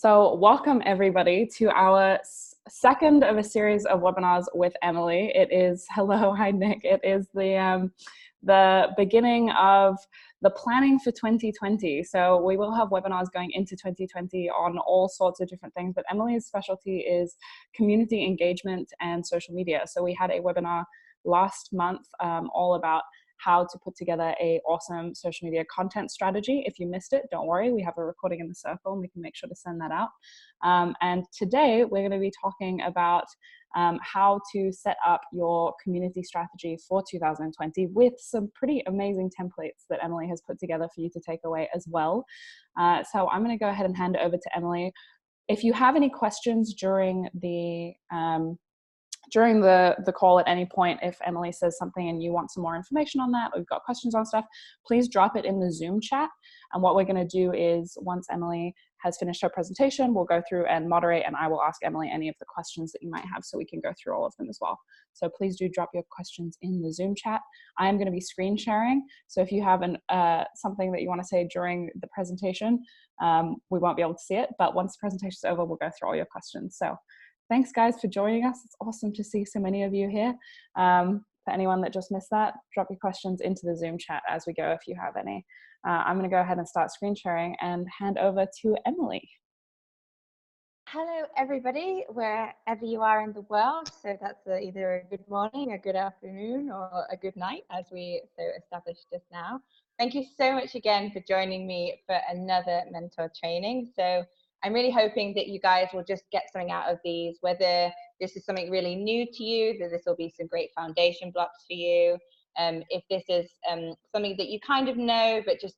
So welcome everybody to our second of a series of webinars with Emily. It is, hello, hi Nick. It is the beginning of the planning for 2020. So we will have webinars going into 2020 on all sorts of different things, but Emily's specialty is community engagement and social media. So we had a webinar last month all about how to put together a awesome social media content strategy. If you missed it, don't worry, we have a recording in the circle and we can make sure to send that out. And today we're going to be talking about how to set up your community strategy for 2020 with some pretty amazing templates that Emily has put together for you to take away as well. So I'm going to go ahead and hand it over to Emily. If you have any questions during the call at any point, if Emily says something and you want some more information on that, or you've got questions on stuff, please drop it in the Zoom chat. And what we're going to do is once Emily has finished her presentation, we'll go through and moderate, and I will ask Emily any of the questions that you might have so we can go through all of them as well. So please do drop your questions in the Zoom chat. I am going to be screen sharing. So if you have something that you want to say during the presentation, we won't be able to see it, but once the presentation is over, we'll go through all your questions. So thanks guys for joining us. It's awesome to see so many of you here. For anyone that just missed that, drop your questions into the Zoom chat as we go if you have any. I'm going to go ahead and start screen sharing and hand over to Emily. Hello everybody, wherever you are in the world. So that's either a good morning, a good afternoon, or a good night, as we so established just now. Thank you so much again for joining me for another mentor training. So I'm really hoping that you guys will just get something out of these, whether this is something really new to you, that this will be some great foundation blocks for you. If this is something that you kind of know, but just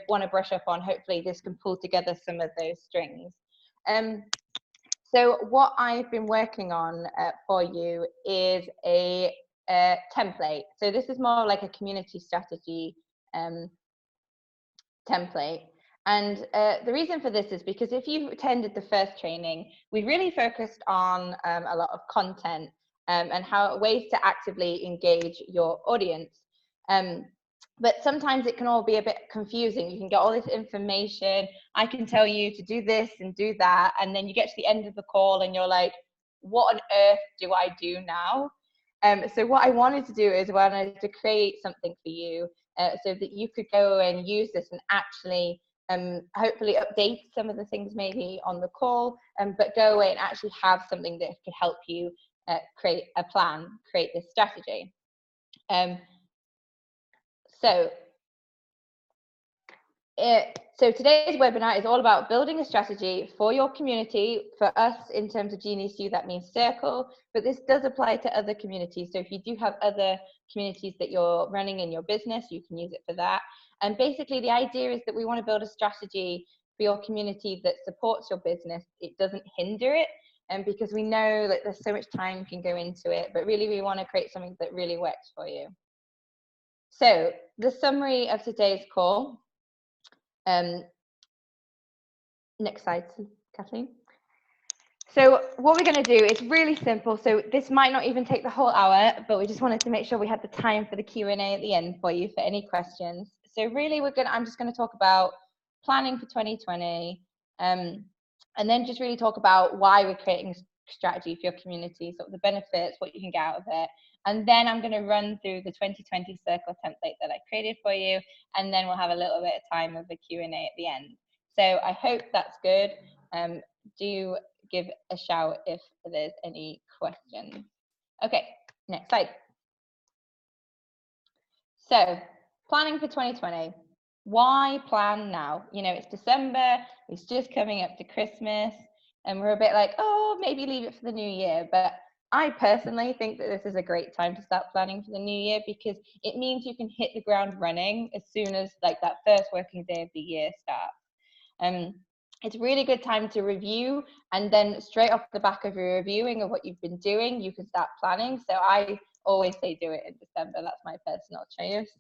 want to brush up on, hopefully this can pull together some of those strings. So what I've been working on for you is a template. So this is more like a community strategy template. And the reason for this is because if you've attended the first training, we really focused on a lot of content and ways to actively engage your audience. But sometimes it can all be a bit confusing. You can get all this information. I can tell you to do this and do that. And then you get to the end of the call and you're like, what on earth do I do now? So what I wanted to do is I wanted to create something for you so that you could go and use this and actually hopefully update some of the things maybe on the call, but go away and actually have something that could help you create a plan, create this strategy. So today's webinar is all about building a strategy for your community. For us, in terms of Genius U, that means Circle, but this does apply to other communities. So if you do have other communities that you're running in your business, you can use it for that. And basically the idea is that we want to build a strategy for your community that supports your business. It doesn't hinder it, and because we know that there's so much time can go into it, but really we want to create something that really works for you. So the summary of today's call. Next slide, Kathleen. So what we're going to do is really simple. So this might not even take the whole hour, but we just wanted to make sure we had the time for the Q&A at the end for you for any questions. So really I'm just going to talk about planning for 2020, and then just really talk about why we're creating a strategy for your community, sort of the benefits, what you can get out of it. And then I'm going to run through the 2020 Circle template that I created for you, and then we'll have a little bit of time of the Q&A at the end. So I hope that's good. Do give a shout if there's any questions. Okay, next slide. So planning for 2020. Why plan now? It's December, it's just coming up to Christmas, and we're a bit like, oh, maybe leave it for the new year. But I personally think that this is a great time to start planning for the new year, because it means you can hit the ground running as soon as that first working day of the year starts. It's a really good time to review, and then straight off the back of your reviewing of what you've been doing, you can start planning. So I always say do it in December. That's my personal choice.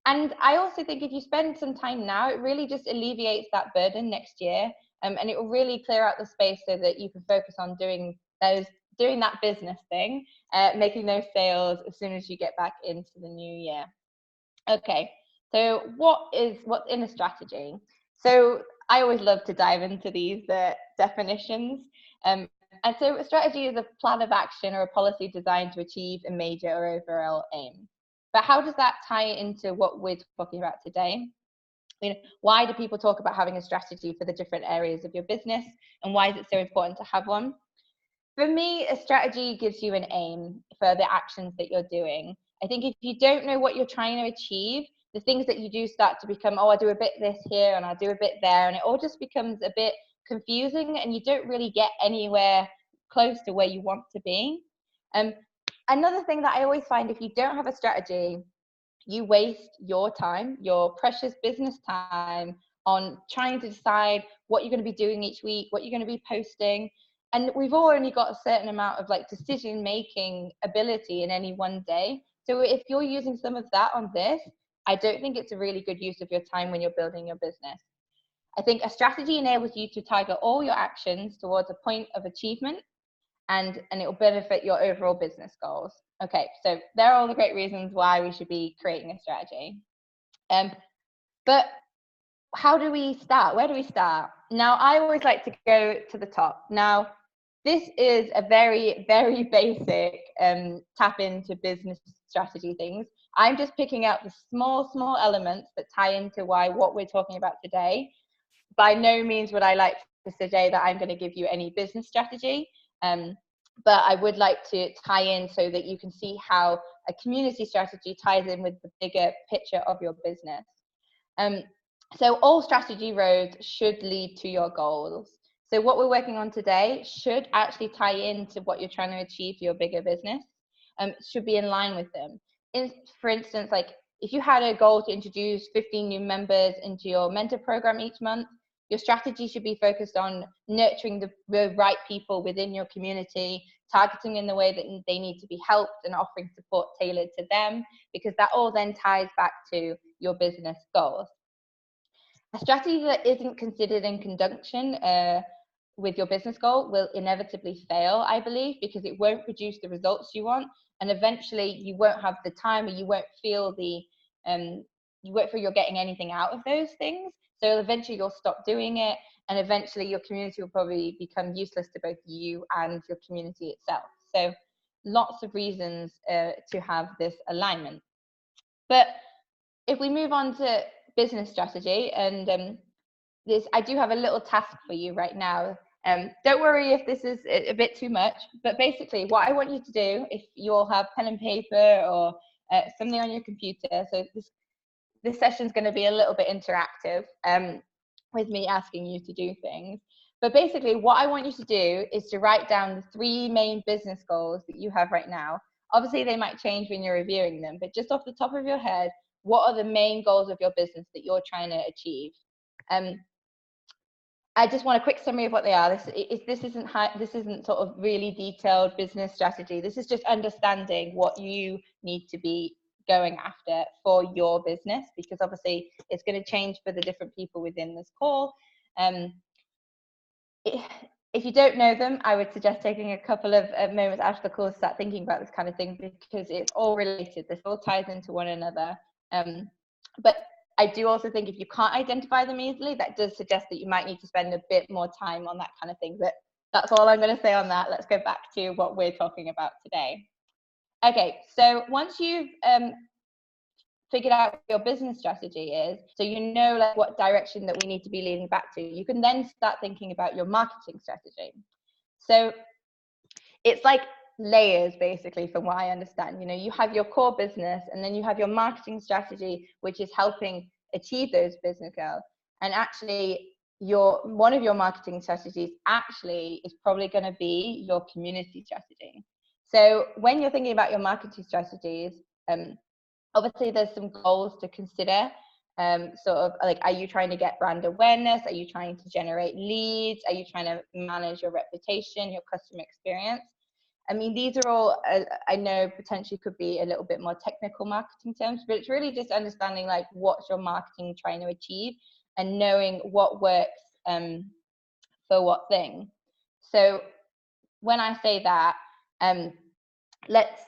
And I also think if you spend some time now, it really just alleviates that burden next year, and it will really clear out the space so that you can focus on doing that business thing, making those sales as soon as you get back into the new year. Okay, so what's in a strategy? So I always love to dive into these definitions. And so a strategy is a plan of action or a policy designed to achieve a major or overall aim. But how does that tie into what we're talking about today? Why do people talk about having a strategy for the different areas of your business, and why is it so important to have one? For me, a strategy gives you an aim for the actions that you're doing. I think if you don't know what you're trying to achieve, the things that you do start to become, oh, I'll do a bit this here and I'll do a bit there, and it all just becomes a bit confusing, and you don't really get anywhere close to where you want to be. Another thing that I always find, if you don't have a strategy, you waste your time, your precious business time, on trying to decide what you're going to be doing each week, what you're going to be posting. And we've all only got a certain amount of like decision making ability in any one day. So if you're using some of that on this, I don't think it's a really good use of your time when you're building your business. I think a strategy enables you to target all your actions towards a point of achievement, and it will benefit your overall business goals. Okay, so there are all the great reasons why we should be creating a strategy. But how do we start? Where do we start? Now, I always like to go to the top. Now, this is a very, very basic tap into business strategy things. I'm just picking out the small elements that tie into what we're talking about today. By no means would I like to say that I'm going to give you any business strategy. But I would like to tie in so that you can see how a community strategy ties in with the bigger picture of your business. So all strategy roads should lead to your goals. So what we're working on today should actually tie into what you're trying to achieve for your bigger business. Should be in line with them. For instance, like if you had a goal to introduce 15 new members into your mentor program each month, your strategy should be focused on nurturing the right people within your community, targeting in the way that they need to be helped, and offering support tailored to them, because that all then ties back to your business goals. A strategy that isn't considered in conjunction with your business goal will inevitably fail, I believe, because it won't produce the results you want, and eventually you won't have the time, or you won't feel you're getting anything out of those things. So eventually you'll stop doing it, and eventually your community will probably become useless to both you and your community itself. So lots of reasons to have this alignment. But if we move on to business strategy, and I do have a little task for you right now. Don't worry if this is a bit too much, but basically what I want you to do, if you all have pen and paper or something on your computer, so this session is going to be a little bit interactive with me asking you to do things. But basically what I want you to do is to write down the 3 main business goals that you have right now. Obviously they might change when you're reviewing them, but just off the top of your head, what are the main goals of your business that you're trying to achieve? I just want a quick summary of what they are. This isn't sort of really detailed business strategy. This is just understanding what you need to be going after for your business, because obviously it's going to change for the different people within this call. If you don't know them, I would suggest taking a couple of moments after the call to start thinking about this kind of thing, because it's all related. This all ties into one another. But I do also think if you can't identify them easily, that does suggest that you might need to spend a bit more time on that kind of thing. But that's all I'm going to say on that. Let's go back to what we're talking about today. Okay, so once you've figured out what your business strategy is, so you know like what direction that we need to be leading back to, you can then start thinking about your marketing strategy. So it's like layers, basically, from what I understand. You know, you have your core business, and then you have your marketing strategy, which is helping achieve those business goals. And actually one of your marketing strategies actually is probably going to be your community strategy. So when you're thinking about your marketing strategies, obviously there's some goals to consider. Sort of like, are you trying to get brand awareness? Are you trying to generate leads? Are you trying to manage your reputation, your customer experience? I mean, these are all, I know potentially could be a little bit more technical marketing terms, but it's really just understanding like what's your marketing trying to achieve, and knowing what works for what thing. So when I say that, let's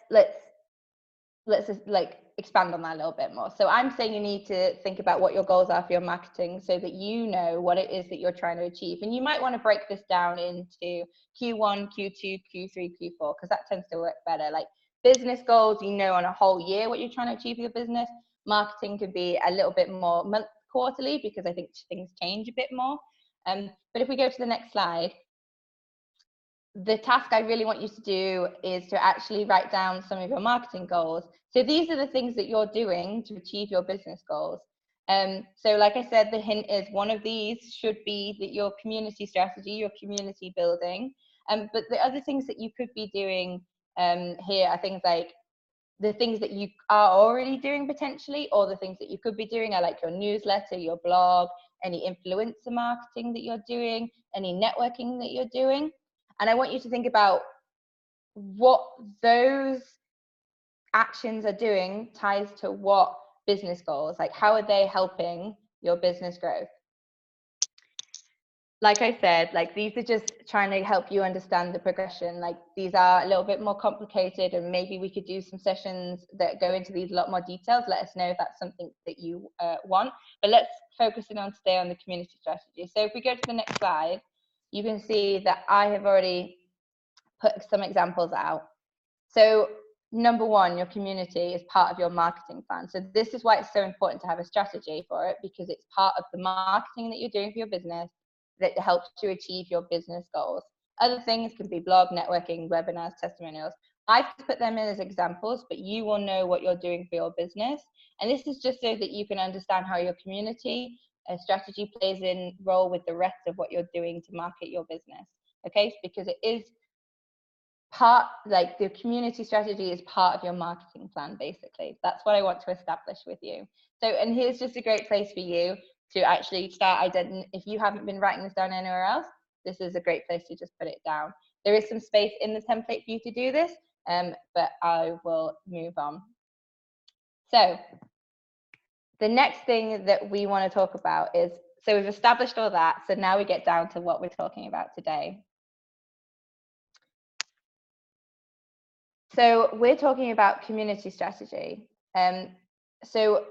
just like expand on that a little bit more. So I'm saying you need to think about what your goals are for your marketing so that you know what it is that you're trying to achieve. And you might want to break this down into Q1, Q2, Q3, Q4, because that tends to work better. Like business goals, you know, on a whole year what you're trying to achieve with your business. Marketing could be a little bit more quarterly, because I think things change a bit more. But if we go to the next slide, the task I really want you to do is to actually write down some of your marketing goals. So these are the things that you're doing to achieve your business goals. So like I said, the hint is one of these should be that your community strategy, your community building. But the other things that you could be doing here are things like the things that you are already doing potentially, or the things that you could be doing are like your newsletter, your blog, any influencer marketing that you're doing, any networking that you're doing. And I want you to think about what those actions are doing ties to what business goals, like how are they helping your business growth? Like I said, like these are just trying to help you understand the progression. Like these are a little bit more complicated, and maybe we could do some sessions that go into these a lot more details. Let us know if that's something that you want. But let's focus in on today on the community strategy. So if we go to the next slide, you can see that I have already put some examples out. So number one, your community is part of your marketing plan. So this is why it's so important to have a strategy for it, because it's part of the marketing that you're doing for your business that helps you achieve your business goals. Other things can be blog, networking, webinars, testimonials. I've put them in as examples, but you will know what you're doing for your business. And this is just so that you can understand how your community strategy plays in role with the rest of what you're doing to market your business. Okay, because it is part, like the community strategy is part of your marketing plan, basically. That's what I want to establish with you. So, and here's just a great place for you to actually start identifying. If you haven't been writing this down anywhere else, this is a great place to just put it down. There is some space in the template for you to do this, but I will move on. So the next thing that we want to talk about is, so we've established all that, so now we get down to what we're talking about today. So we're talking about community strategy. So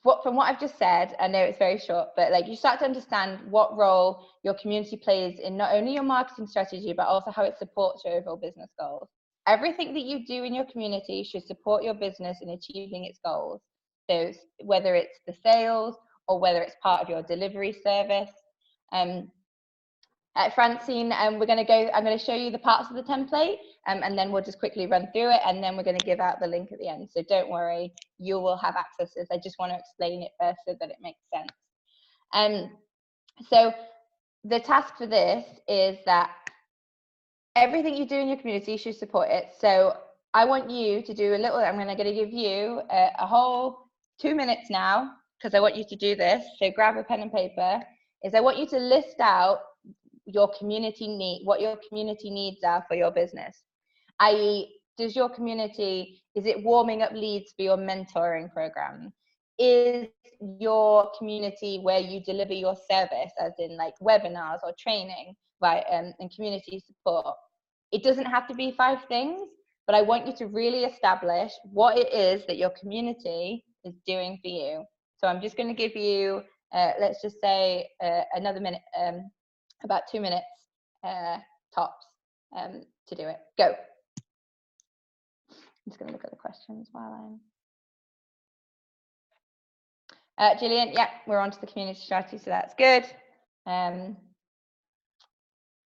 from what I've just said, I know it's very short, but like you start to understand what role your community plays in not only your marketing strategy, but also how it supports your overall business goals. Everything that you do in your community should support your business in achieving its goals. So whether it's the sales or whether it's part of your delivery service. Francine, I'm going to show you the parts of the template, and then we'll just quickly run through it, and then we're going to give out the link at the end. So don't worry, you will have access to this. I just want to explain it first so that it makes sense. So the task for this is that everything you do in your community should support it. So I want you to do I'm going to give you a whole 2 minutes now, because I want you to do this. So grab a pen and paper. I want you to list out your community what your community needs are for your business. I.e., is it warming up leads for your mentoring program? Is your community where you deliver your service, as in like webinars or training, right? And community support. It doesn't have to be 5 things, but I want you to really establish what it is that your community is doing for you. So I'm just going to give you, let's just say another minute, about 2 minutes tops to do it. Go. I'm just going to look at the questions while I'm... Gillian, yeah, we're on to the community strategy, so that's good. And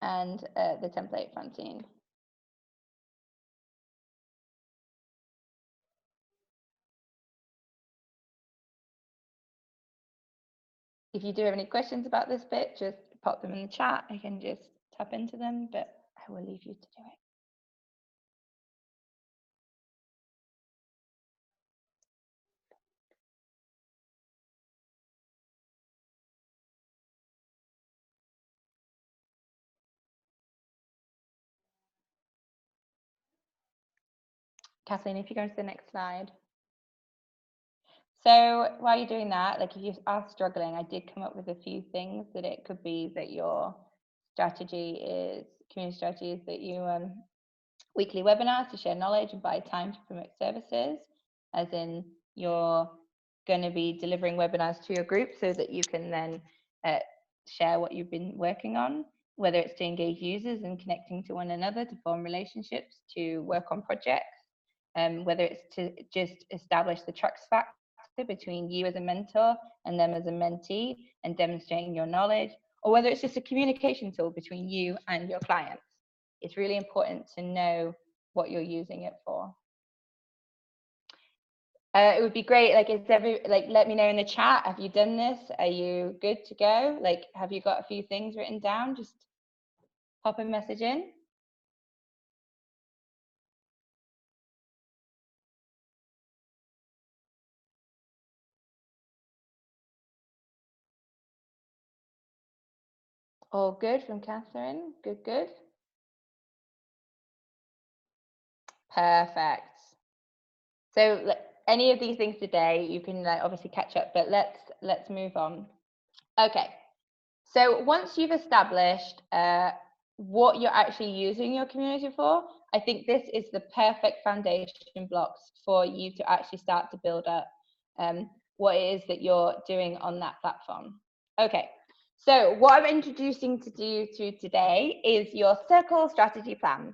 the template, Francine. If you do have any questions about this bit, just pop them in the chat. I can just tap into them, but I will leave you to do it. Kathleen, if you go to the next slide. So while you're doing that, like if you are struggling, I did come up with a few things that it could be that your community strategy is that you weekly webinars to share knowledge and buy time to promote services. as in you're going to be delivering webinars to your group so that you can then share what you've been working on, whether it's to engage users and connecting to one another, to form relationships, to work on projects, whether it's to just establish the trust factor between you as a mentor and them as a mentee and demonstrating your knowledge, or whether it's just a communication tool between you and your clients. It's really important to know what you're using it for. It would be great, like, let me know in the chat, have you done this? Are you good to go? Like, have you got a few things written down? Just pop a message in. All good from Catherine. Good, good. Perfect. So any of these things today, you can obviously catch up, but let's move on. Okay. So once you've established what you're actually using your community for, I think this is the perfect foundation blocks for you to actually start to build up what it is that you're doing on that platform. Okay. So what I'm introducing to you to today is your Circle strategy plan,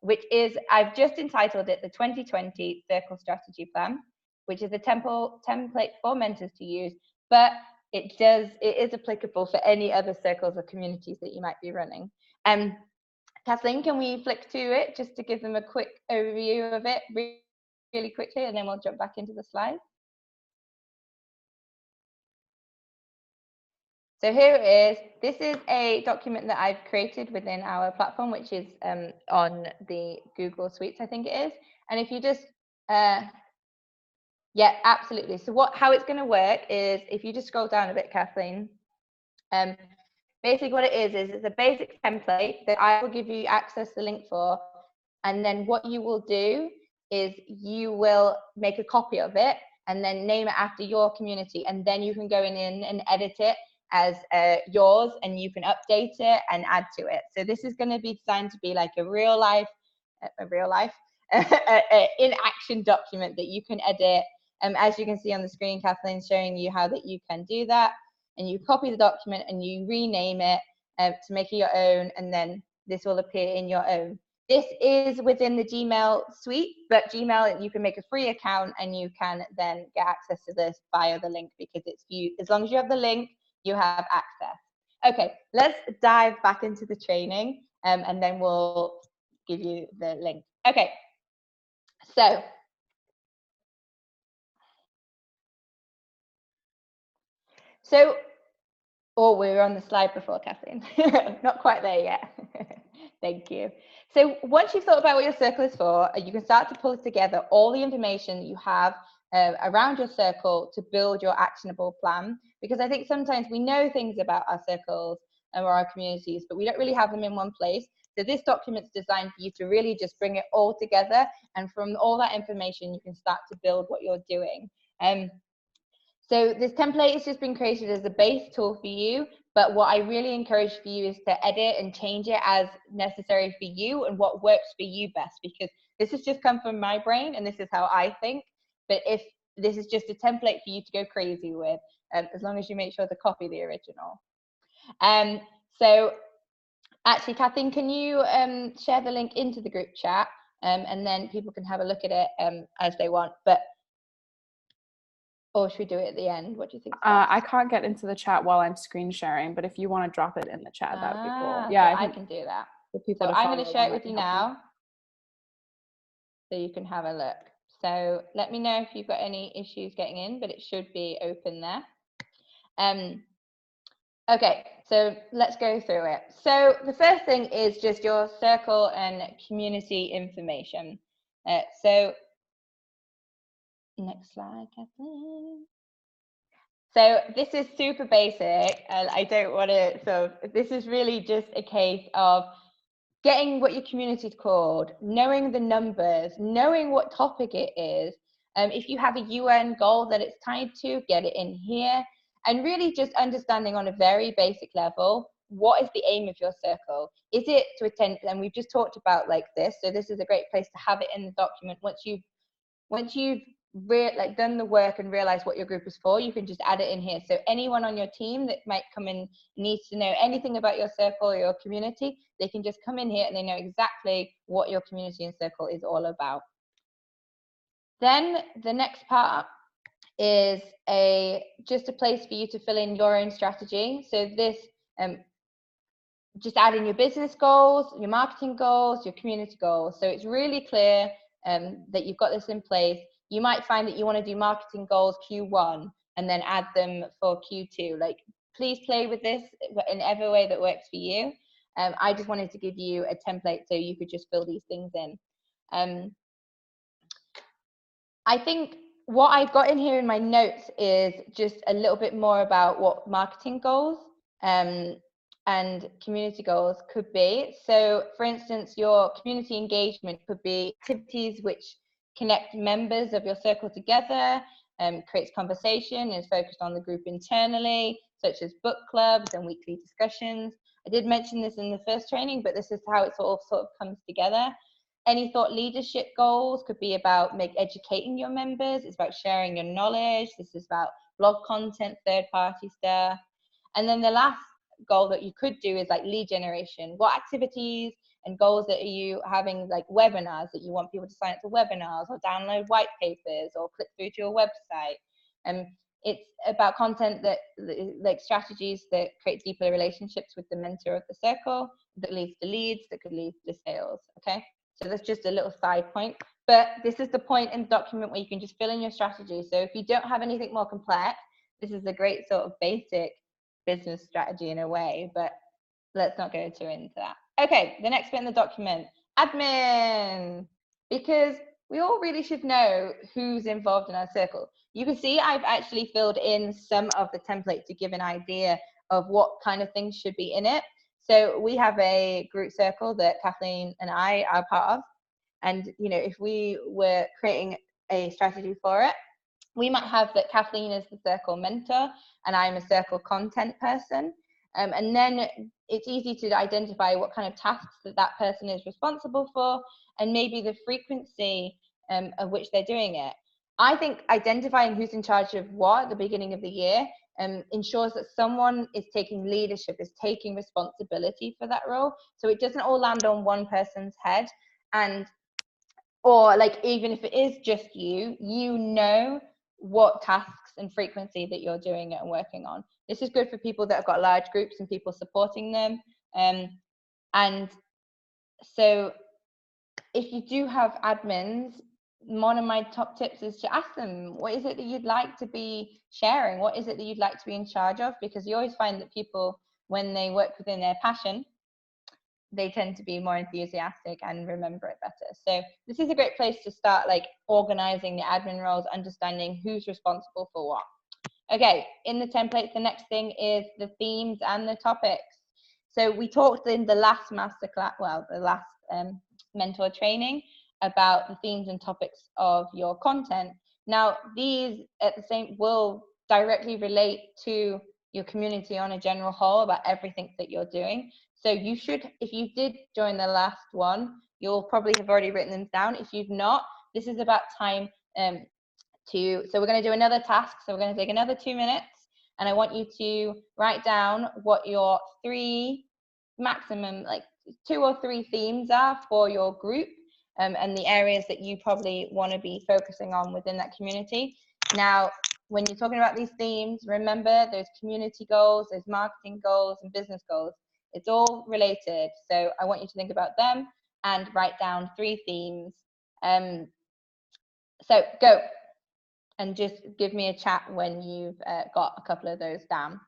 which is, I've just entitled it the 2020 Circle Strategy Plan, which is a template for mentors to use, but it is applicable for any other circles or communities that you might be running. Kathleen, can we flick to it just to give them a quick overview of it really quickly, and then we'll jump back into the slides. So here it is. This is a document that I've created within our platform, which is on the Google Suites, I think it is. And if you just, yeah, absolutely. So how it's going to work is, if you just scroll down a bit, Kathleen, basically what it is it's a basic template that I will give you access to the link for. And then what you will do is you will make a copy of it and then name it after your community. And then you can go in and edit it as yours, and you can update it and add to it. So this is going to be designed to be like a real life in action document that you can edit. As you can see on the screen, Kathleen's showing you how that you can do that. And you copy the document and you rename it to make it your own, and then this will appear in your own. This is within the Gmail suite, but Gmail, you can make a free account and you can then get access to this via the link, because it's as long as you have the link, you have access. Okay, let's dive back into the training and then we'll give you the link. Okay, so oh, we were on the slide before, Kathleen. Not quite there yet. Thank you. So once you've thought about what your circle is for, you can start to pull together all the information that you have around your circle to build your actionable plan. Because I think sometimes we know things about our circles or our communities, but we don't really have them in one place. So this document's designed for you to really just bring it all together. And from all that information, you can start to build what you're doing. So this template has just been created as a base tool for you, but what I really encourage for you is to edit and change it as necessary for you and what works for you best, because this has just come from my brain and this is how I think. But if this is just a template for you to go crazy with, as long as you make sure to copy the original. So actually, Kathleen, can you share the link into the group chat, and then people can have a look at it as they want. Or should we do it at the end? What do you think? I can't get into the chat while I'm screen sharing, but if you want to drop it in the chat, that would be cool. Yeah, I can do that. So I'm going to share it with you now, so you can have a look. So let me know if you've got any issues getting in, but it should be open there. Okay, so let's go through it. So the first thing is just your circle and community information. So next slide, Kathleen. So this is super basic, and I don't want to, so this is really just a case of getting what your community is called, knowing the numbers, knowing what topic it is. If you have a UN goal that it's tied to, get it in here. And really just understanding on a very basic level, what is the aim of your circle? Is it to attend, and we've just talked about like this, so this is a great place to have it in the document. Once you've like done the work and realized what your group is for, you can just add it in here. So anyone on your team that might come in needs to know anything about your circle or your community, they can just come in here and they know exactly what your community and circle is all about. Then the next part is just a place for you to fill in your own strategy. So this just add in your business goals, your marketing goals, your community goals. So it's really clear that you've got this in place. You might find that you want to do marketing goals Q1 and then add them for Q2. Like, please play with this in every way that works for you. I just wanted to give you a template so you could just fill these things in. I think what I've got in here in my notes is just a little bit more about what marketing goals and community goals could be. So for instance, your community engagement could be activities which connect members of your circle together, creates conversation, is focused on the group internally, such as book clubs and weekly discussions. I did mention this in the first training, but this is how it sort of comes together. Any thought leadership goals could be about educating your members. It's about sharing your knowledge. This is about blog content, third-party stuff. And then the last goal that you could do is like lead generation. What activities and goals that are you having, like webinars that you want people to sign up to webinars or download white papers or click through to your website? And it's about content that, like strategies that create deeper relationships with the mentor of the circle, that leads to leads, that could lead to sales, okay? So that's just a little side point. But this is the point in the document where you can just fill in your strategy. So if you don't have anything more complex, this is a great sort of basic business strategy in a way, but let's not go too into that. Okay, the next bit in the document, admin, because we all really should know who's involved in our circle. You can see I've actually filled in some of the template to give an idea of what kind of things should be in it. So we have a group circle that Kathleen and I are part of. And, you know, if we were creating a strategy for it, we might have that Kathleen is the circle mentor and I'm a circle content person. And then it's easy to identify what kind of tasks that person is responsible for and maybe the frequency of which they're doing it. I think identifying who's in charge of what at the beginning of the year ensures that someone is taking leadership, is taking responsibility for that role. So it doesn't all land on one person's head. And, or like, even if it is just you, you know what tasks and frequency that you're doing it and working on. This is good for people that have got large groups and people supporting them. And so if you do have admins, one of my top tips is to ask them, what is it that you'd like to be sharing? What is it that you'd like to be in charge of? Because you always find that people, when they work within their passion, they tend to be more enthusiastic and remember it better. So this is a great place to start, like organizing the admin roles, understanding who's responsible for what. Okay, in the templates, the next thing is the themes and the topics. So we talked in the last masterclass, well, the last mentor training about the themes and topics of your content. Now, these at the same will directly relate to your community on a general whole about everything that you're doing. So you should, if you did join the last one, you'll probably have already written them down. If you've not, this is about time so we're going to do another task. So we're going to take another 2 minutes and I want you to write down what your maximum, like 2 or 3 themes are for your group and the areas that you probably want to be focusing on within that community. Now, when you're talking about these themes, remember those community goals, those marketing goals and business goals. It's all related. So I want you to think about them and write down 3 themes. So go. And just give me a chat when you've got a couple of those down.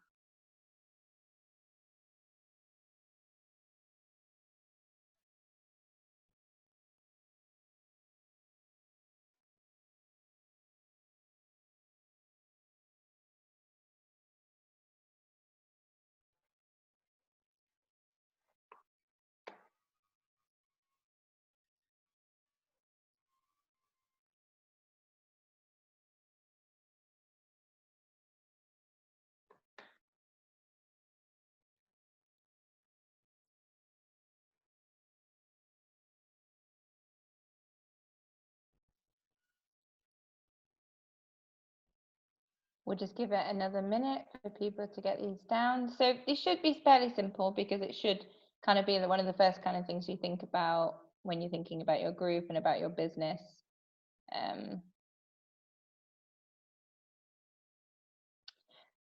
We'll just give it another minute for people to get these down. So these should be fairly simple because it should kind of be one of the first kind of things you think about when you're thinking about your group and about your business.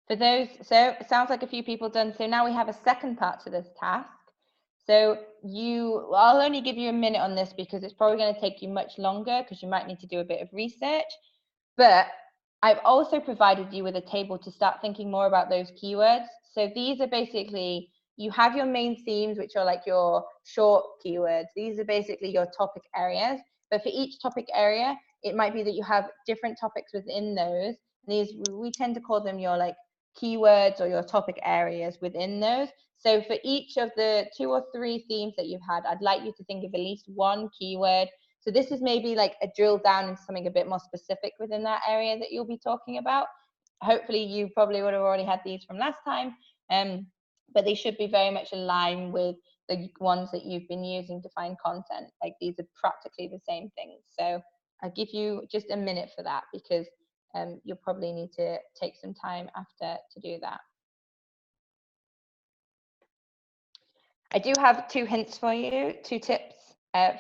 For those, so it sounds like a few people done. So now we have a second part to this task. So I'll only give you a minute on this because it's probably going to take you much longer because you might need to do a bit of research. But I've also provided you with a table to start thinking more about those keywords. So these are basically, you have your main themes, which are like your short keywords. These are basically your topic areas. But for each topic area, it might be that you have different topics within those. These, we tend to call them your like keywords or your topic areas within those. So for each of the 2 or 3 themes that you've had, I'd like you to think of at least one keyword. So this is maybe like a drill down into something a bit more specific within that area that you'll be talking about. Hopefully you probably would have already had these from last time, but they should be very much aligned with the ones that you've been using to find content. Like these are practically the same things. So I'll give you just a minute for that because you'll probably need to take some time after to do that. I do have 2 hints for you, 2 tips.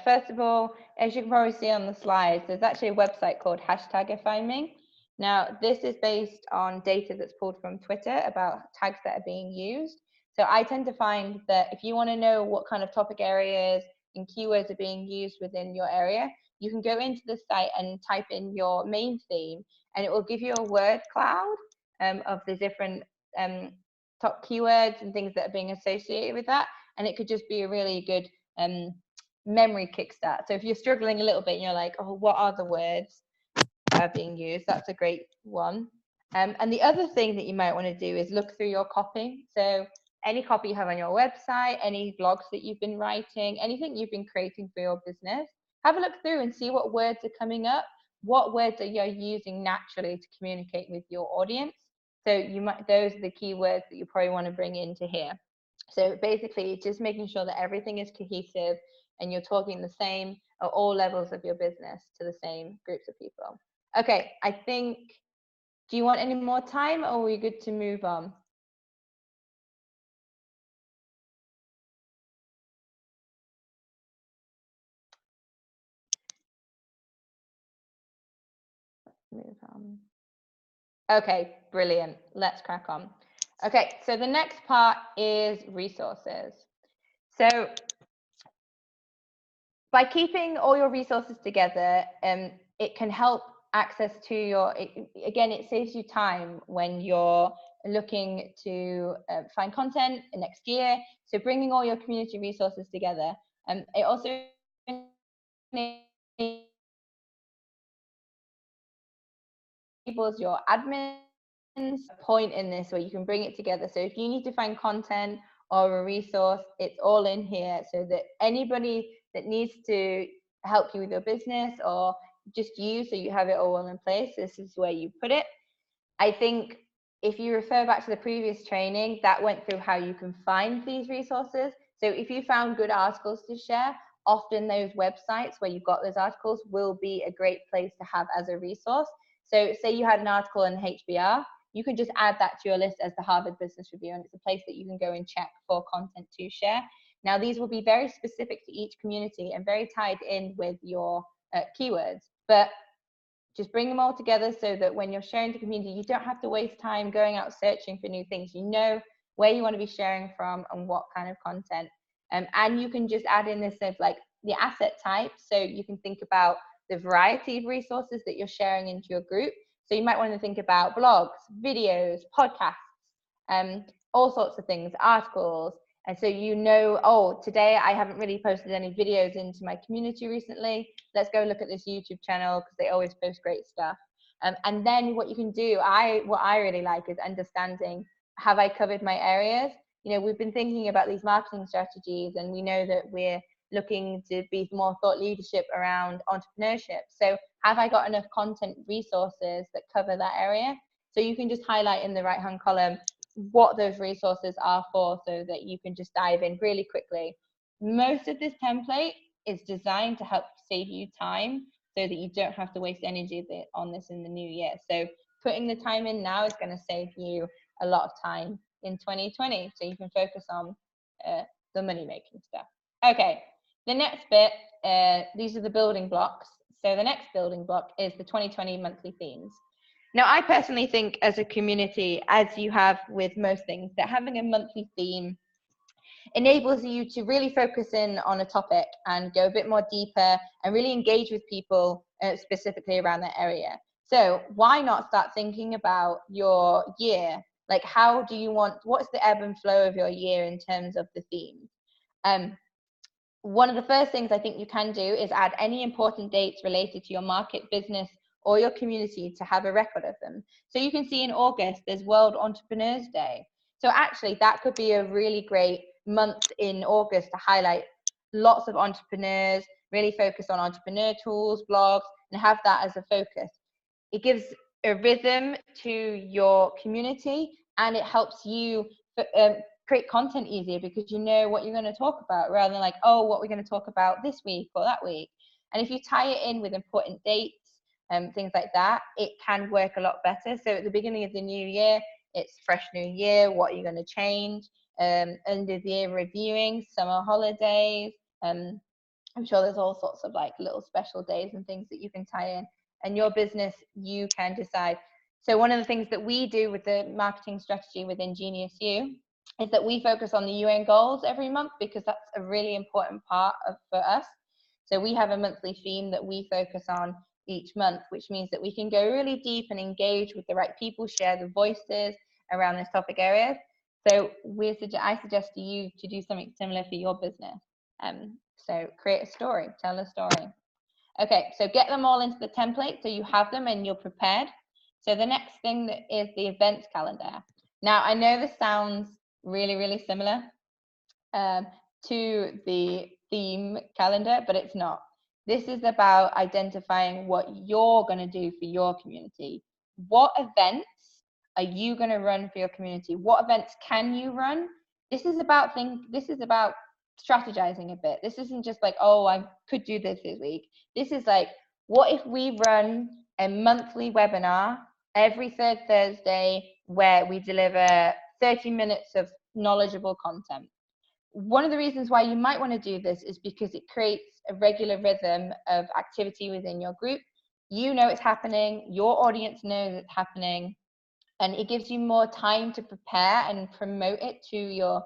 First of all, as you can probably see on the slides, there's actually a website called #ifime. Now, this is based on data that's pulled from Twitter about tags that are being used. So I tend to find that if you want to know what kind of topic areas and keywords are being used within your area, you can go into the site and type in your main theme, and it will give you a word cloud of the different top keywords and things that are being associated with that. And it could just be a really good memory kickstart. So if you're struggling a little bit and you're like, oh, what are the words that are being used? That's a great one. And the other thing that you might want to do is look through your copy. So any copy you have on your website, any blogs that you've been writing, anything you've been creating for your business, have a look through and see what words are coming up, what words are you using naturally to communicate with your audience. So those are the keywords that you probably want to bring into here. So basically just making sure that everything is cohesive and you're talking the same at all levels of your business to the same groups of people. Okay, I think, do you want any more time or are we good to move on? Move on. Okay, brilliant. Let's crack on. Okay, so the next part is resources. So by keeping all your resources together, it can help access to your, again, it saves you time when you're looking to find content next year. So bringing all your community resources together, it also enables your admins point in this where you can bring it together. So if you need to find content or a resource, it's all in here so that anybody that needs to help you with your business or just you, so you have it all in place, this is where you put it. I think if you refer back to the previous training, that went through how you can find these resources. So if you found good articles to share, often those websites where you've got those articles will be a great place to have as a resource. So say you had an article in HBR, you can just add that to your list as the Harvard Business Review, and it's a place that you can go and check for content to share. Now, these will be very specific to each community and very tied in with your keywords, but just bring them all together so that when you're sharing to community, you don't have to waste time going out searching for new things. You know where you want to be sharing from and what kind of content. And you can just add in this of like the asset type. So you can think about the variety of resources that you're sharing into your group. So you might want to think about blogs, videos, podcasts, all sorts of things, articles. And so you know, oh, today I haven't really posted any videos into my community recently. Let's go look at this YouTube channel because they always post great stuff. And then what you can do, what I really like is understanding, have I covered my areas? You know, we've been thinking about these marketing strategies and we know that we're looking to be more thought leadership around entrepreneurship. So have I got enough content resources that cover that area? So you can just highlight in the right-hand column what those resources are for so that you can just dive in really quickly. Most of this template is designed to help save you time so that you don't have to waste energy on this in the new year. So putting the time in now is going to save you a lot of time in 2020, so you can focus on the money making stuff. Okay, the next bit, these are the building blocks. So the next building block is the 2020 monthly themes. Now, I personally think as a community, as you have with most things, that having a monthly theme enables you to really focus in on a topic and go a bit more deeper and really engage with people specifically around that area. So why not start thinking about your year? Like, how do you want, what's the ebb and flow of your year in terms of the themes? One of the first things I think you can do is add any important dates related to your market, business, or your community to have a record of them. So you can see in August, there's World Entrepreneurs Day. So actually that could be a really great month in August to highlight lots of entrepreneurs, really focus on entrepreneur tools, blogs, and have that as a focus. It gives a rhythm to your community, and it helps you create content easier because you know what you're going to talk about rather than like, oh, what we're going to talk about this week or that week. And if you tie it in with important dates and things like that, it can work a lot better. So at the beginning of the new year, it's fresh new year. What are you going to change? End of the year reviewing, summer holidays. I'm sure there's all sorts of like little special days and things that you can tie in. And your business, you can decide. So one of the things that we do with the marketing strategy within Genius U is that we focus on the UN goals every month because that's a really important part for us. So we have a monthly theme that we focus on each month, which means that we can go really deep and engage with the right people, share the voices around this topic areas. So I suggest to you to do something similar for your business. So create a story, tell a story. Okay, so get them all into the template so you have them and you're prepared. So the next thing is the events calendar. Now, I know this sounds really, really similar to the theme calendar, but it's not. This is about identifying what you're going to do for your community. What events are you going to run for your community? What events can you run? This is about strategizing a bit. This isn't just like, oh, I could do this week. This is like, what if we run a monthly webinar every third Thursday where we deliver 30 minutes of knowledgeable content? One of the reasons why you might want to do this is because it creates a regular rhythm of activity within your group. You know it's happening, your audience knows it's happening, and it gives you more time to prepare and promote it to your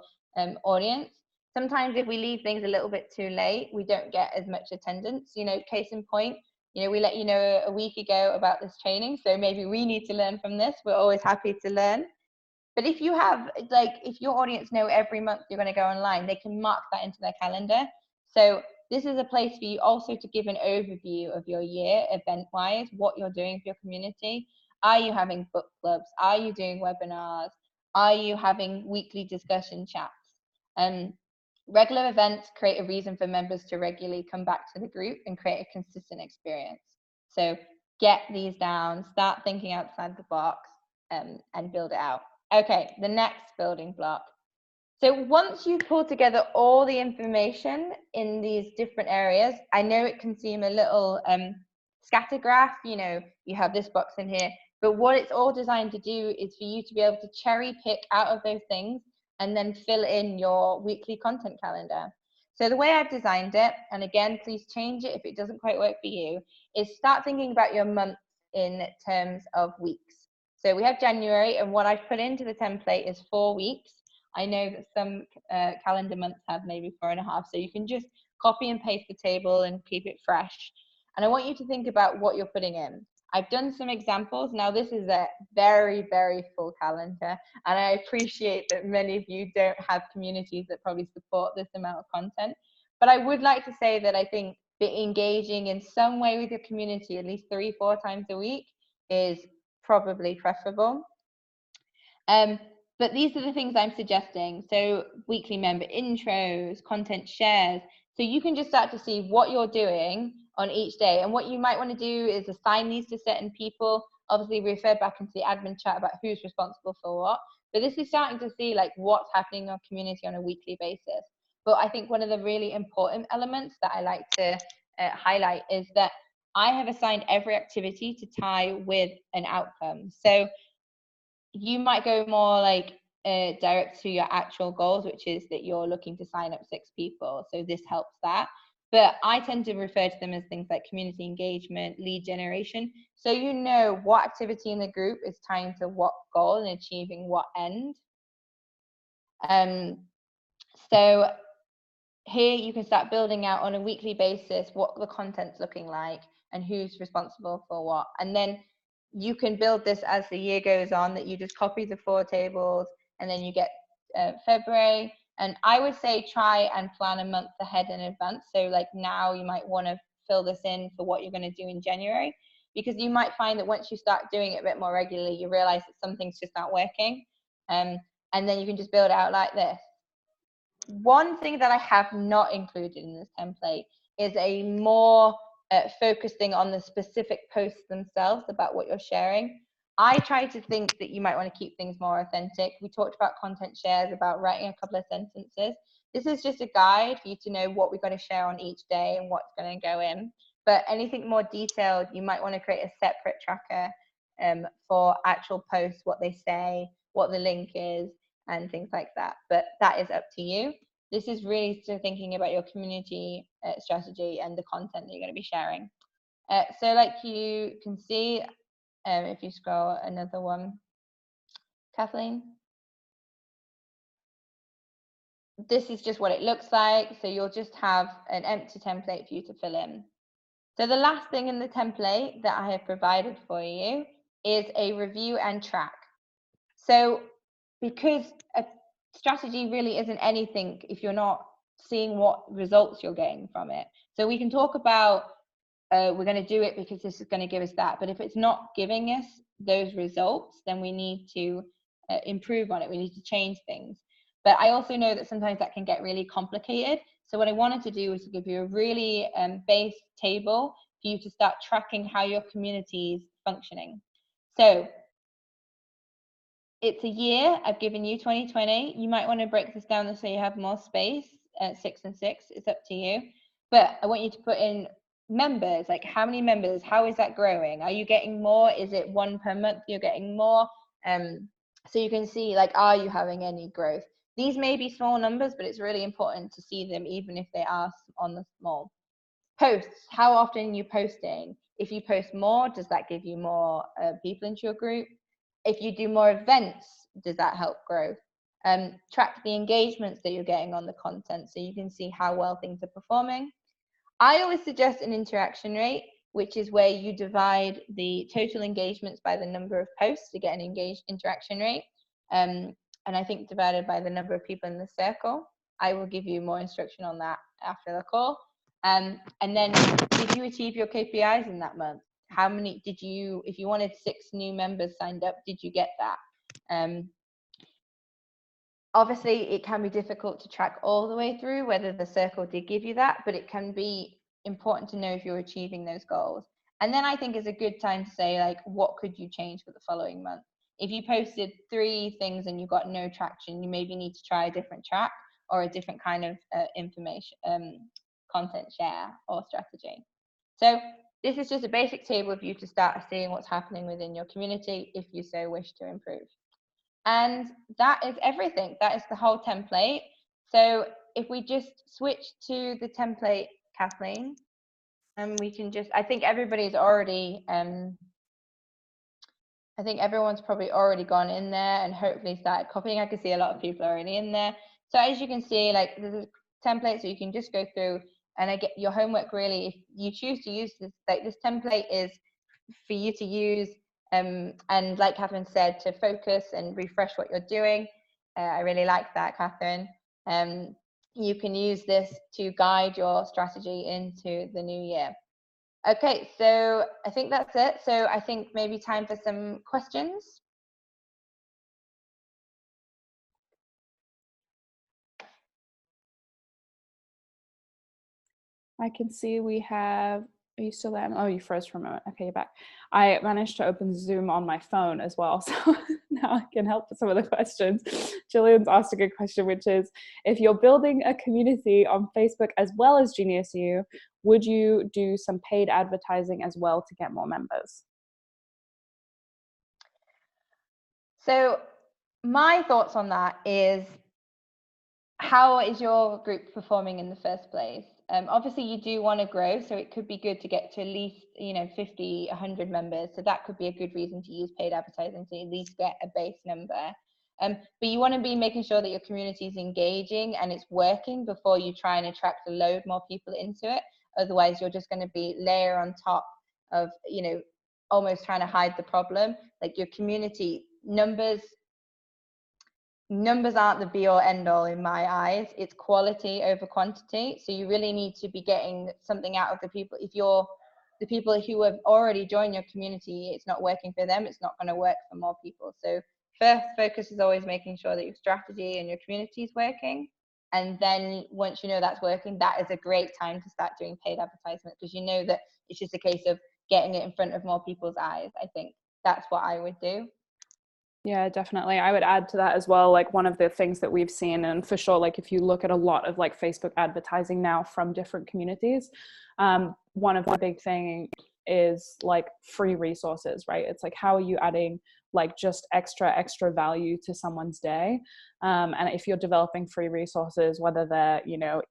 audience. Sometimes if we leave things a little bit too late, we don't get as much attendance. You know, case in point, you know, we let you know a week ago about this training, so maybe we need to learn from this. We're always happy to learn. But if you have, like, if your audience know every month you're going to go online, they can mark that into their calendar. So this is a place for you also to give an overview of your year event-wise, what you're doing for your community. Are you having book clubs? Are you doing webinars? Are you having weekly discussion chats? Regular events create a reason for members to regularly come back to the group and create a consistent experience. So get these down, start thinking outside the box, and build it out. Okay, the next building block. So once you pull together all the information in these different areas, I know it can seem a little scattergraph, you know, you have this box in here, but what it's all designed to do is for you to be able to cherry pick out of those things and then fill in your weekly content calendar. So the way I've designed it, and again, please change it if it doesn't quite work for you, is start thinking about your month in terms of weeks. So we have January, and what I've put into the template is 4 weeks. I know that some calendar months have maybe 4.5, so you can just copy and paste the table and keep it fresh. And I want you to think about what you're putting in. I've done some examples. Now, this is a very, very full calendar, and I appreciate that many of you don't have communities that probably support this amount of content. But I would like to say that I think engaging in some way with your community at least 3-4 times a week is probably preferable. But these are the things I'm suggesting. So weekly member intros, content shares. So you can just start to see what you're doing on each day. And what you might want to do is assign these to certain people. Obviously, refer back into the admin chat about who's responsible for what. But this is starting to see like what's happening in our community on a weekly basis. But I think one of the really important elements that I like to highlight is that I have assigned every activity to tie with an outcome. So you might go more like direct to your actual goals, which is that you're looking to sign up 6 people. So this helps that. But I tend to refer to them as things like community engagement, lead generation. So you know what activity in the group is tying to what goal and achieving what end. So here you can start building out on a weekly basis what the content's looking like and who's responsible for what. And then you can build this as the year goes on, that you just copy the 4 tables and then you get February. And I would say try and plan a month ahead in advance. So like now you might want to fill this in for what you're going to do in January, because you might find that once you start doing it a bit more regularly, you realize that some things just aren't working. And then you can just build it out like this. One thing that I have not included in this template is a more focusing on the specific posts themselves about what you're sharing. I try to think that you might want to keep things more authentic. We talked about content shares, about writing a couple of sentences. This is just a guide for you to know what we're going to share on each day and what's going to go in. But anything more detailed, you might want to create a separate tracker for actual posts, what they say, what the link is, and things like that. But that is up to you. This is really still thinking about your community strategy and the content that you're going to be sharing. So like you can see, if you scroll another one, Kathleen, this is just what it looks like. So you'll just have an empty template for you to fill in. So the last thing in the template that I have provided for you is a review and track. So because a strategy really isn't anything if you're not seeing what results you're getting from it. So we can talk about we're going to do it because this is going to give us that, but if it's not giving us those results, then we need to improve on it. We need to change things. But I also know that sometimes that can get really complicated. So what I wanted to do was to give you a really base table for you to start tracking how your community is functioning. So it's a year. I've given you 2020. You might want to break this down so you have more space. 6 and 6, it's up to you. But I want you to put in members, like how many members, how is that growing? Are you getting more? Is it 1 per month you're getting more? So you can see, like, are you having any growth? These may be small numbers, but it's really important to see them even if they are on the small. Posts, how often are you posting? If you post more, does that give you more people into your group? If you do more events, does that help grow? Track the engagements that you're getting on the content so you can see how well things are performing. I always suggest an interaction rate, which is where you divide the total engagements by the number of posts to get an engaged interaction rate. And I think divided by the number of people in the circle. I will give you more instruction on that after the call. And then did you achieve your KPIs in that month? How many did you, if you wanted 6 new members signed up, did you get that? Obviously, it can be difficult to track all the way through whether the circle did give you that, but it can be important to know if you're achieving those goals. And then I think it's a good time to say, like, what could you change for the following month? If you posted 3 things and you got no traction, you maybe need to try a different track or a different kind of information, content share or strategy. So this is just a basic table for you to start seeing what's happening within your community if you so wish to improve. And that is everything. That is the whole template. So if we just switch to the template, Kathleen, and we can just, I think everybody's already, I think everyone's probably already gone in there and hopefully started copying. I can see a lot of people already in there. So as you can see, like, there's a template, so you can just go through, and I get your homework really, if you choose to use this, like, this template is for you to use, and like Catherine said, to focus and refresh what you're doing. I really like that, Catherine. You can use this to guide your strategy into the new year. Okay, so I think that's it. So I think maybe time for some questions. I can see we have Are you still there? Oh, you froze for a moment. Okay, you're back. I managed to open Zoom on my phone as well, so now I can help with some of the questions. Jillian's asked a good question, which is, if you're building a community on Facebook as well as Genius U, would you do some paid advertising as well to get more members? So my thoughts on that is, how is your group performing in the first place? Obviously you do want to grow, so it could be good to get to at least 50, 100 members. So that could be a good reason to use paid advertising, to at least get a base number. But you want to be making sure that your community is engaging and it's working before you try and attract a load more people into it. Otherwise you're just going to be layer on top of almost trying to hide the problem. Like, your community numbers aren't the be all end all in my eyes. It's quality over quantity. So you really need to be getting something out of the people. If the people who have already joined your community, it's not working for them, it's not going to work for more people. So first focus is always making sure that your strategy and your community is working. And then once you know that's working, that is a great time to start doing paid advertisement, because you know that it's just a case of getting it in front of more people's eyes. I think that's what I would do. Yeah, definitely. I would add to that as well, like one of the things that we've seen, and for sure, like if you look at a lot of like Facebook advertising now from different communities, one of the big thing is like free resources, right? It's like, how are you adding like just extra value to someone's day? And if you're developing free resources, whether they're,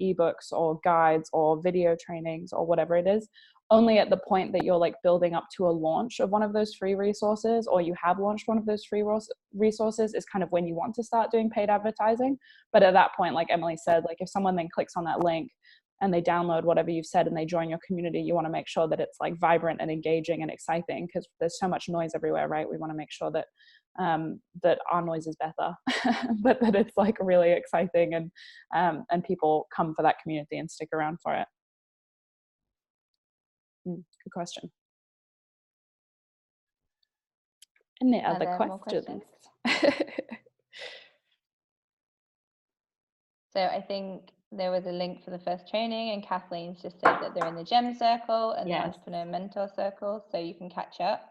ebooks or guides or video trainings or whatever it is, only at the point that you're like building up to a launch of one of those free resources, or you have launched one of those free resources, is kind of when you want to start doing paid advertising. But at that point, like Emily said, like if someone then clicks on that link and they download whatever you've said and they join your community, you want to make sure that it's like vibrant and engaging and exciting, because there's so much noise everywhere, right? We want to make sure that that our noise is better, but that it's like really exciting, and people come for that community and stick around for it. Good question. Any other questions? So I think there was a link for the first training, and Kathleen's just said that they're in the GEM circle and Yes. the Entrepreneur Mentor circle, so you can catch up.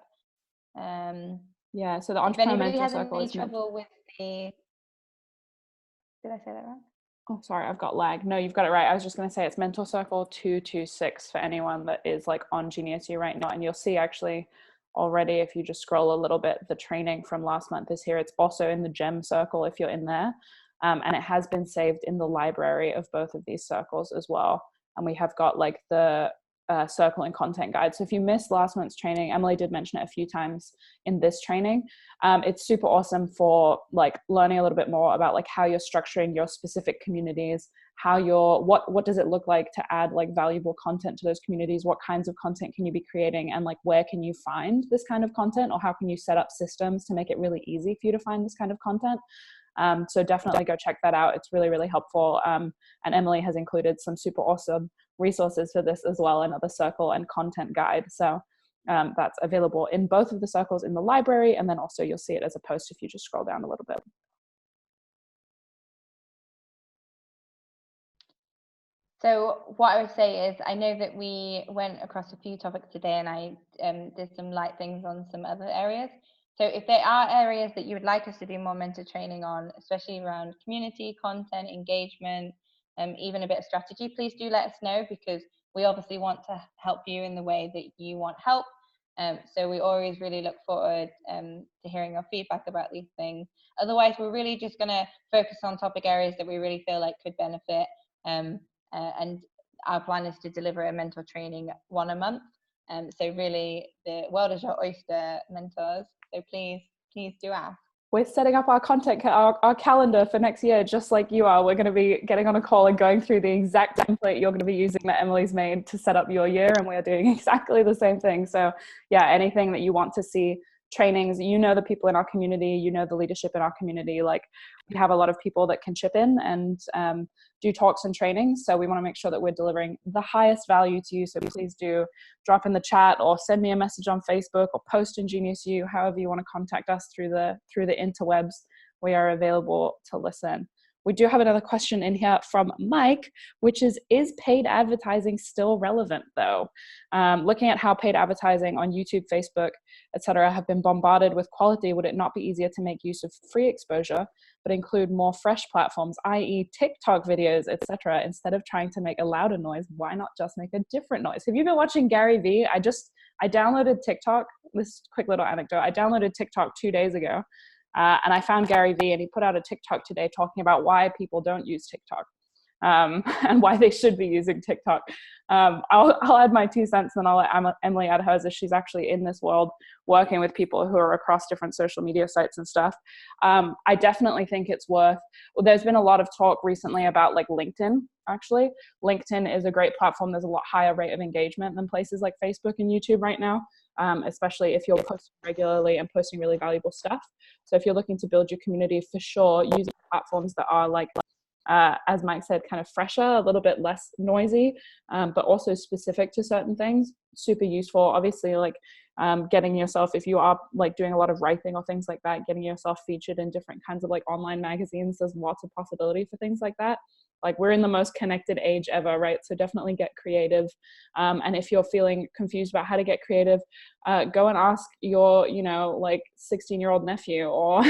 Yeah, so the Entrepreneur Mentor circle is trouble with the... Did I say that wrong? Oh, sorry, I've got lag. No, you've got it right. I was just going to say it's Mentor Circle 226 for anyone that is like on Genius U right now. And you'll see actually already, if you just scroll a little bit, the training from last month is here. It's also in the GEM circle if you're in there. And it has been saved in the library of both of these circles as well. And we have got like the circle and content guide. So if you missed last month's training, Emily did mention it a few times in this training. It's super awesome for like learning a little bit more about like how you're structuring your specific communities, how you're, what does it look like to add like valuable content to those communities? What kinds of content can you be creating? And like, where can you find this kind of content, or how can you set up systems to make it really easy for you to find this kind of content? So definitely go check that out. It's really, really helpful. And Emily has included some super awesome resources for this as well, another circle and content guide. So that's available in both of the circles in the library, and then also you'll see it as a post if you just scroll down a little bit. So what I would say is, I know that we went across a few topics today, and I did some light things on some other areas. So if there are areas that you would like us to do more mentor training on, especially around community, content, engagement, even a bit of strategy, please do let us know, because we obviously want to help you in the way that you want help. So we always really look forward to hearing your feedback about these things. Otherwise, we're really just going to focus on topic areas that we really feel like could benefit. And our plan is to deliver a mentor training one a month. So really, the world is your oyster, mentors. So please do ask. We're setting up our content, our calendar for next year, just like you are. We're going to be getting on a call and going through the exact template you're going to be using that Emily's made to set up your year. And we're doing exactly the same thing. So yeah, anything that you want to see, trainings, the people in our community, the leadership in our community, like we have a lot of people that can chip in and do talks and trainings. So we want to make sure that we're delivering the highest value to you. So please do drop in the chat or send me a message on Facebook or post in Genius U, however you want to contact us through the interwebs. We are available to listen. We do have another question in here from Mike, which is paid advertising still relevant though? Looking at how paid advertising on YouTube, Facebook, etc. have been bombarded with quality, would it not be easier to make use of free exposure, but include more fresh platforms, i.e. TikTok videos, etc. instead of trying to make a louder noise? Why not just make a different noise? Have you been watching Gary Vee? I downloaded TikTok, this quick little anecdote, I downloaded TikTok 2 days ago. And I found Gary Vee, and he put out a TikTok today talking about why people don't use TikTok, and why they should be using TikTok. I'll add my 2 cents, and I'll let Emily add hers, as she's actually in this world working with people who are across different social media sites and stuff. I definitely think it's worth, well, there's been a lot of talk recently about like LinkedIn. Actually, LinkedIn is a great platform. There's a lot higher rate of engagement than places like Facebook and YouTube right now. Especially if you're posting regularly and posting really valuable stuff. So if you're looking to build your community, for sure, using platforms that are like, as Mike said, kind of fresher, a little bit less noisy, but also specific to certain things, super useful. Obviously, like getting yourself, if you are like doing a lot of writing or things like that, getting yourself featured in different kinds of like online magazines, there's lots of possibility for things like that. Like, we're in the most connected age ever, right? So definitely get creative. And if you're feeling confused about how to get creative, go and ask your, like 16-year-old nephew, or,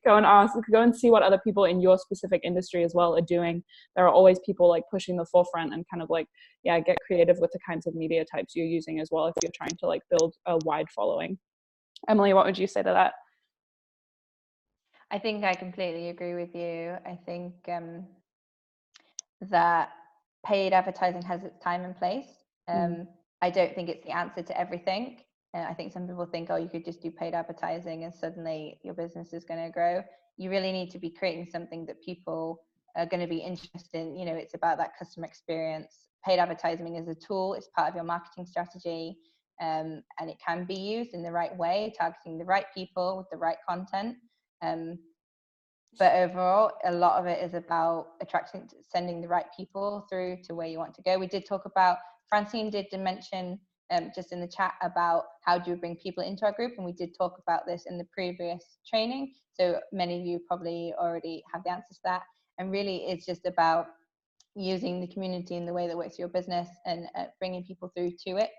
go and see what other people in your specific industry as well are doing. There are always people like pushing the forefront, and kind of like, yeah, get creative with the kinds of media types you're using as well if you're trying to like build a wide following. Emily, what would you say to that? I think I completely agree with you. I think that paid advertising has its time and place. I don't think it's the answer to everything. I think some people think, oh, you could just do paid advertising and suddenly your business is going to grow. You really need to be creating something that people are going to be interested in. It's about that customer experience. Paid advertising is a tool. It's part of your marketing strategy, and it can be used in the right way, targeting the right people with the right content. But overall, a lot of it is about sending the right people through to where you want to go. We did talk about, Francine did mention just in the chat about how do you bring people into our group, and we did talk about this in the previous training. So many of you probably already have the answers to that. And really, it's just about using the community in the way that works for your business, and bringing people through to it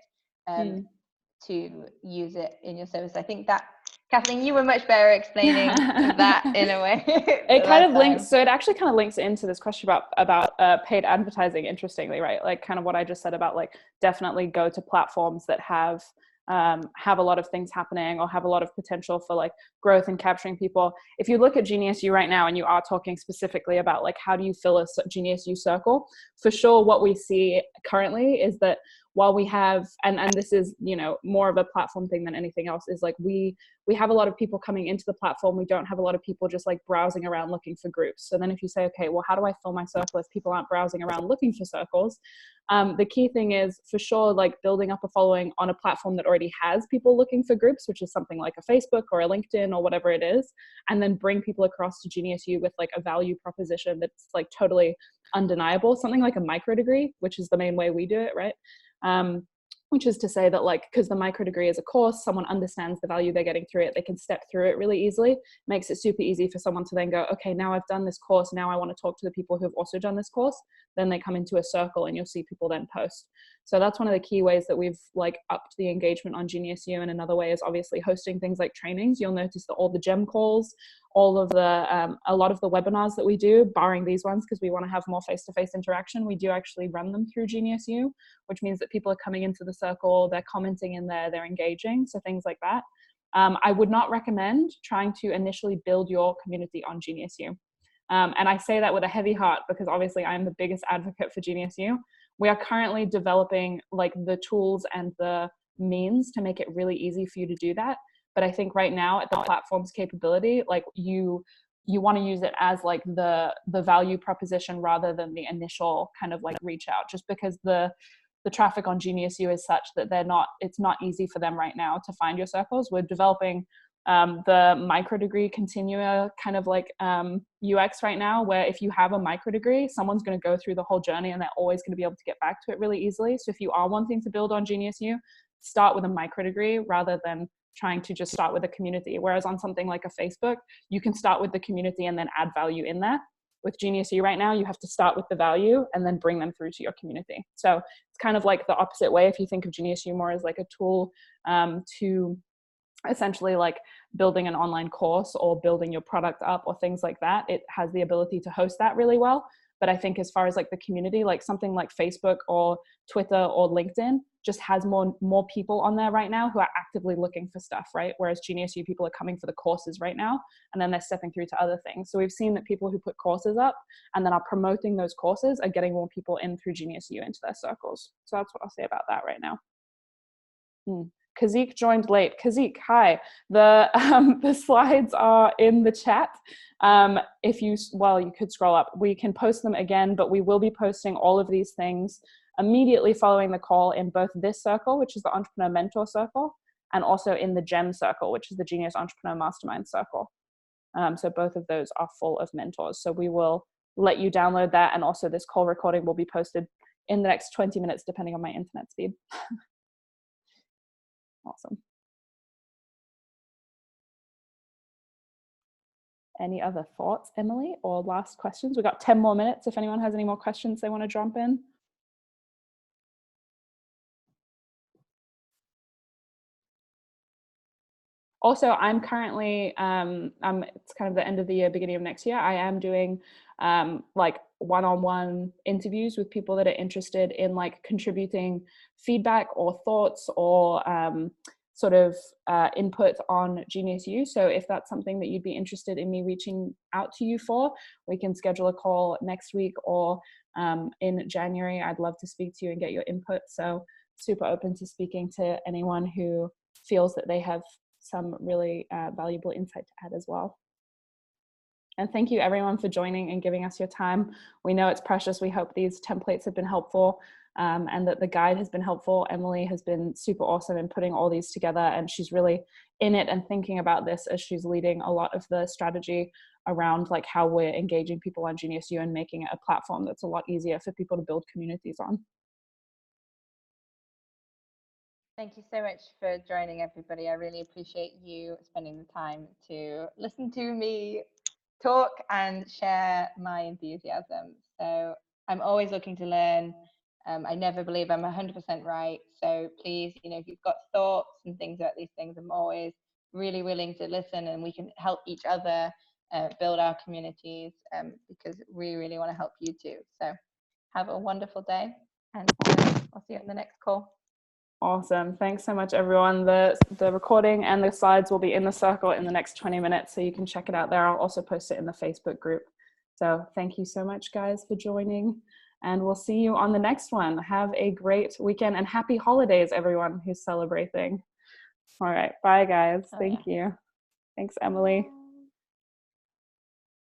to use it in your service. I think that, Kathleen, you were much better explaining that in a way. It kind of links, so it actually kind of links into this question about paid advertising, interestingly, right? Like kind of what I just said about like definitely go to platforms that have a lot of things happening, or have a lot of potential for like growth and capturing people. If you look at GeniusU right now, and you are talking specifically about like how do you fill a GeniusU circle, for sure what we see currently is that while we have, and this is, more of a platform thing than anything else, is like we have a lot of people coming into the platform. We don't have a lot of people just like browsing around looking for groups. So then if you say, okay, well, how do I fill my circle if people aren't browsing around looking for circles? The key thing is for sure, like building up a following on a platform that already has people looking for groups, which is something like a Facebook or a LinkedIn or whatever it is, and then bring people across to GeniusU with like a value proposition that's like totally undeniable, something like a micro degree, which is the main way we do it, right? Which is to say that like, because the micro degree is a course, someone understands the value they're getting through it, they can step through it really easily, makes it super easy for someone to then go, okay, now I've done this course, now I want to talk to the people who've also done this course. Then they come into a circle, and you'll see people then post. So that's one of the key ways that we've like upped the engagement on GeniusU. And another way is obviously hosting things like trainings. You'll notice that all the gem calls, all of the a lot of the webinars that we do, barring these ones because we want to have more face-to-face interaction, we do actually run them through GeniusU, which means that people are coming into the circle, they're commenting in there, they're engaging, so things like that. I would not recommend trying to initially build your community on GeniusU. And I say that with a heavy heart because obviously I'm the biggest advocate for GeniusU. We are currently developing like the tools and the means to make it really easy for you to do that. But I think right now at the platform's capability, like you want to use it as like the value proposition rather than the initial kind of like reach out, just because the traffic on GeniusU is such that it's not easy for them right now to find your circles. We're developing the micro degree continua kind of like UX right now, where if you have a micro degree, someone's going to go through the whole journey and they're always going to be able to get back to it really easily. So if you are wanting to build on GeniusU, start with a micro degree rather than trying to just start with a community. Whereas on something like a Facebook, you can start with the community and then add value in there. With Genius U right now, you have to start with the value and then bring them through to your community. So it's kind of like the opposite way. If you think of Genius U more as like a tool to essentially like building an online course or building your product up or things like that, it has the ability to host that really well. But I think as far as like the community, like something like Facebook or Twitter or LinkedIn just has more people on there right now who are actively looking for stuff, right? Whereas Genius U, people are coming for the courses right now, and then they're stepping through to other things. So we've seen that people who put courses up and then are promoting those courses are getting more people in through Genius U into their circles. So that's what I'll say about that right now. Kazik joined late. Kazik, hi. The slides are in the chat. If you could scroll up. We can post them again, but we will be posting all of these things immediately following the call in both this circle, which is the Entrepreneur Mentor Circle, and also in the GEM Circle, which is the Genius Entrepreneur Mastermind Circle. So both of those are full of mentors. So we will let you download that, and also this call recording will be posted in the next 20 minutes, depending on my internet speed. Awesome. Any other thoughts, Emily, or last questions? We've got 10 more minutes if anyone has any more questions they want to jump in. Also, I'm currently, it's kind of the end of the year, beginning of next year, I am doing like one-on-one interviews with people that are interested in like contributing feedback or thoughts or sort of input on Genius U. So if that's something that you'd be interested in me reaching out to you for, we can schedule a call next week or in January. I'd love to speak to you and get your input. So super open to speaking to anyone who feels that they have some really valuable insight to add as well. And thank you everyone for joining and giving us your time. We know it's precious. We hope these templates have been helpful and that the guide has been helpful. Emily has been super awesome in putting all these together, and she's really in it and thinking about this as she's leading a lot of the strategy around like how we're engaging people on Genius U and making it a platform that's a lot easier for people to build communities on. Thank you so much for joining, everybody. I really appreciate you spending the time to listen to me talk and share my enthusiasm. So I'm always looking to learn. I never believe I'm 100% right. So please, if you've got thoughts and things about these things, I'm always really willing to listen, and we can help each other build our communities because we really want to help you too. So have a wonderful day, and I'll see you in the next call. Awesome. Thanks so much, everyone. The recording and the slides will be in the circle in the next 20 minutes, so you can check it out there. I'll also post it in the Facebook group. So thank you so much, guys, for joining, and we'll see you on the next one. Have a great weekend and happy holidays, everyone who's celebrating. All right. Bye, guys. Thank you. Thanks, Emily.